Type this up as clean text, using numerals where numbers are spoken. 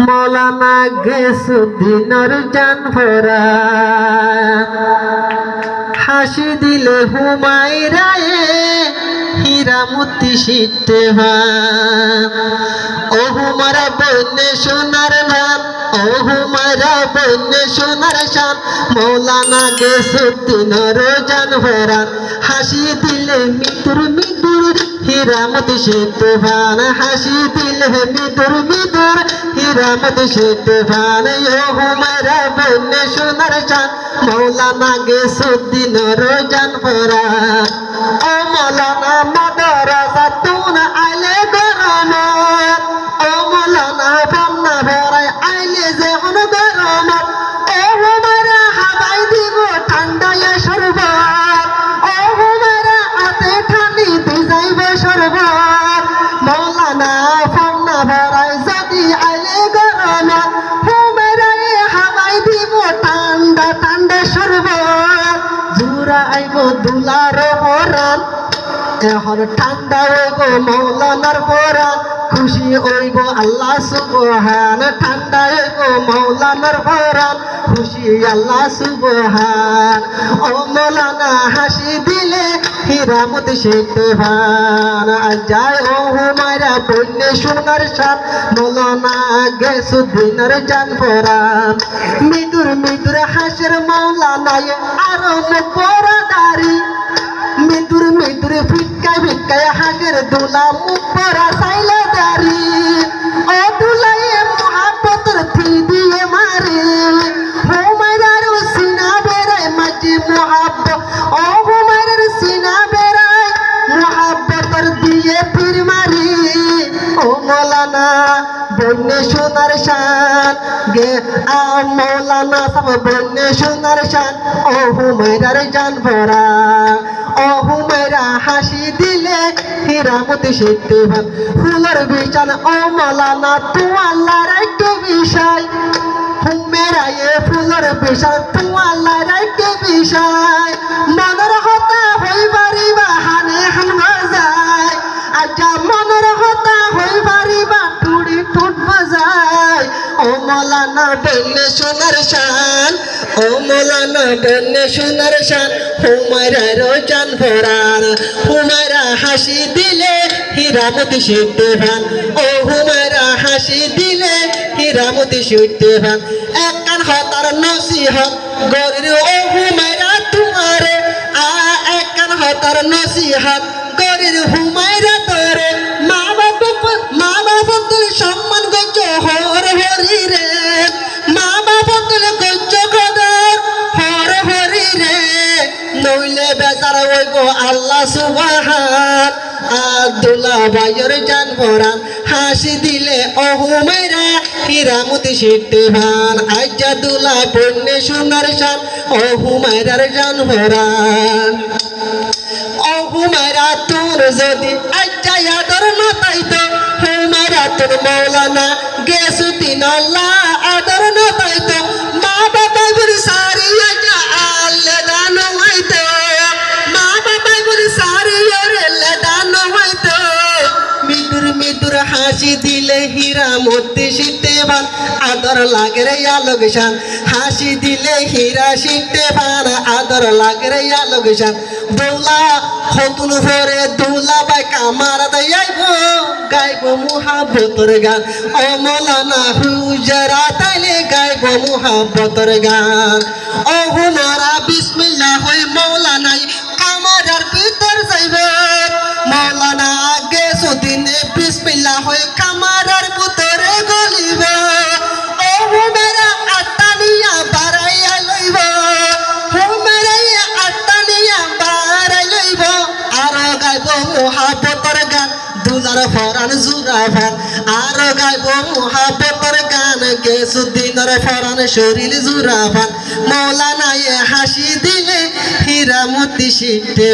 মৌলানা গেসুদ্দিনের জান ভরা হাসি দিলে হুমায়রায়ে হীরা মতি সিটে ও হুমারা বন্যে সোনার ধান ও হুমারা বন্যে সোনার শান মৌলানা গেসুদ্দিনের জান ভরা হাসি দিলে মিতুর মিতুর হীরা মতি সিটে হাসি দিলে মিতুর মিতুর হীরা মতি সিটে ও হুমারা বন্যে সোনার শান মৌলানা গেসুদ্দিনের জান ভরা ও মৌলানা মাদ্রাসা তুন আইলে গরমত ও মৌলানা বন্যা ভরায় আইলে যেমন গরমত ও হুমারা হাবাই দিব ঠান্ডায় শরবত ও হুমারা হাতে ঠানি ভিজাইব শরবত মৌলানা বন্যা ভরায় যদি আইলে গরমত হুমারায় হাবাই দিব ঠান্ডা ঠান্ডা শরবত জুরা আইব দুলার পরান এখন ঠান্ডা হইব মৌলানার পরান খুশি হইব আল্লাহ সুবহান ঠান্ডা হইব মৌলানার পরান খুশি আল্লাহ সুবহান ও মৌলানা হাসি দিলে হীরা মতি সিটে যায় ও হুমায়রা বন্যে সোনার শান মৌলানা গেসুদ্দিনের জান ভরা মৃদুর মৃদুর হাসের মৌলানায় আরো মুখ পরা দাড়ি মিদুর মিদুর ভিক্ষায় ভিক্ষায় হাসের দুলা মুখ পরা সাইলা দাড়ি ও দুলাইয়ে মহাব্বতের থি দিয়ে মারে হুমায়রার সিনা বেড়ায় মাঝে মহাব্বত ও হুমায়রার সিনা বেড়ায় মহাব্বতের দিয়ে ফির মারি ও মৌলানা বন্যে সোনার শান গে মৌলানা সব বন্যে সোনার শান ও হুমায়রার জান ভরা ও হুমায়রা হাসি দিলে হীরা মতি সিটে ফুলের বিছান ও মৌলানা তু আল্লাহর একটু বিষয় হুমেরায়ে ফুলের বিছান তু আল্লাহর একটু বিষয় মনের হতা হই পারিবা হানে হান বাজায় আচ্ছা মনের হতা হই পারিবা টুড়ি টুট বাজায় ও মৌলানা বন্যে সোনার শান ও মৌলানা বন্যে সোনার শান হুমায়রার জান ভরান হুমায়রা হাসি দিলে হীরা মতি সিটে ও হুমায়রা হাসি দিলে হীরা মতি সিটে এক কান হতার নসিহত গরির ও হুমায়রা তোমারে এক কান হতার নসিহত গরির হুমায়রা তোরে মা বাবা তুলে সম্মান গজ্জ হর হরি রে মা বাবা তুলে গজ্জ কদর হর হরি রে নইলে বেচার হইব আল্লাহ সুবহান আব্দুল্লাহ ভাইয়ের জান ভরান হাসি দিলে ও হুমায়রা হীরা মতি সিটে আজ্জা দুলা বন্যে সোনার শান ও হুমায়রার জান ভরান ও হুমায়রা তোর যদি আজ্জা আদর না পাইতো হুমায়রা তোর মৌলানা গেসুদ্দিন আল্লাহ আদর না পাইতো মা বাবা বলি সারি আজ্জা আল্লাহ দান হইতো মা বাবা বলি সারি ওরে দান হইতো মিদুর মিদুর হাসি দিলে হীরা মতি সিটে আদর লাগে রে আলোক শান হাসি দিলে হীরা সিটে আদর লাগে রে আলোক শান দৌলা হতুন ভরে দৌলা বাই কামার দেয়াইব গাইব মুহাব্বতের গান ও মৌলানা হুজরা তাইলে গাইব মুহাব্বতের গান ও হুমারা বিসমিল্লাহ হই মৌলানা কামারার ভিতর যাইব মৌলানা গেসুদ্দিন বিসমিল্লাহ হই কামারার ভিতরে গলিব ও হুমারা আটানিয়া বাড়াইয়া লইব হুমারা আটানিয়া বাড়াই লইব আর গাইব মুহাব্বতের গান দুলার ফরান জুরা ফান আর গাইব মুহাব্বতের গান গেসুদ্দিনের ফরান শরীর জুরা ফান মৌলানা হাসি দিলে হীরা মতি সিটে